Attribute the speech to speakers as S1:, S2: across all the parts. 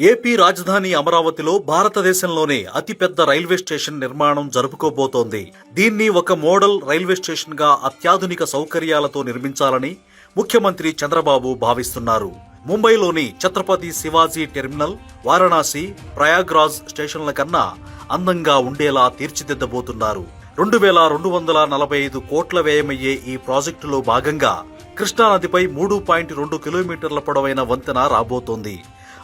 S1: AP రాజధాని అమరావతిలో భారతదేశంలోనే అతిపెద్ద రైల్వే స్టేషన్ నిర్మాణం జరుపుకోబోతోంది. దీన్ని ఒక మోడల్ రైల్వే స్టేషన్ గా అత్యాధునిక సౌకర్యాలతో నిర్మించాలని ముఖ్యమంత్రి చంద్రబాబు భావిస్తున్నారు. ముంబైలోని ఛత్రపతి శివాజీ టెర్మినల్, వారణాసి, ప్రయాగ్రాజ్ స్టేషన్ల కన్నా అందంగా ఉండేలా తీర్చిదిద్దబోతున్నారు. 2245 కోట్ల వ్యయమయ్యే ఈ ప్రాజెక్టులో భాగంగా కృష్ణానదిపై 3.2 కిలోమీటర్ల పొడవైన వంతెన రాబోతోంది.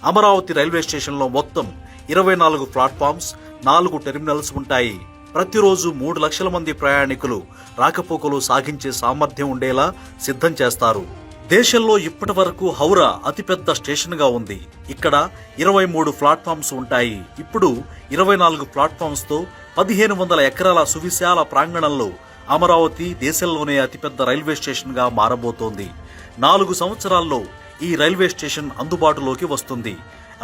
S1: అమరావతి రైల్వే స్టేషన్లో మొత్తం 24 ప్లాట్ఫామ్స్, 4 టెర్మినల్స్ ఉంటాయి. ప్రతిరోజు 3 లక్షల మంది ప్రయాణికులు రాకపోకలు సాగించే సామర్థ్యం ఉండేలా సిద్ధం చేస్తారు. దేశంలో ఇప్పటి వరకు హౌరా అతిపెద్ద స్టేషన్ గా ఉంది. ఇక్కడ 23 ప్లాట్ఫామ్స్ ఉంటాయి. ఇప్పుడు 24 ప్లాట్ఫామ్స్ తో 1500 ఎకరాల సువిశాల ప్రాంగణంలో అమరావతి దేశంలోనే అతిపెద్ద రైల్వే స్టేషన్ గా మారబోతోంది. 4 సంవత్సరాల్లో ఈ రైల్వే స్టేషన్ అందుబాటులోకి వస్తుంది.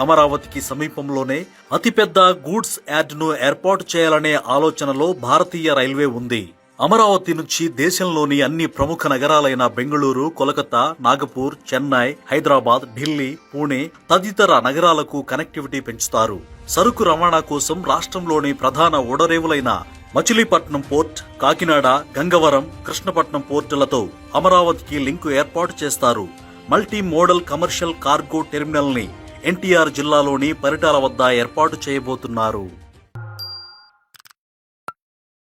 S1: అమరావతికి సమీపంలోనే అతిపెద్ద గూడ్స్ యార్డ్ ను ఏర్పాటు చేయాలనే ఆలోచనలో భారతీయ రైల్వే ఉంది. అమరావతి నుంచి దేశంలోని అన్ని ప్రముఖ నగరాలైన బెంగళూరు, కోలకతా, నాగపూర్, చెన్నై, హైదరాబాద్, ఢిల్లీ, పూణే తదితర నగరాలకు కనెక్టివిటీ పెంచుతారు. సరుకు రవాణా కోసం రాష్ట్రంలోని ప్రధాన ఓడరేవులైన మచిలీపట్నం పోర్ట్, కాకినాడ, గంగవరం, కృష్ణపట్నం పోర్టులతో అమరావతికి లింకు ఏర్పాటు చేస్తారు. Multi modal commercial cargo terminal ని ఎన్టీఆర్ జిల్లాలోని పరిటాల వద్ద ఏర్పాటు చేయబోతున్నారు.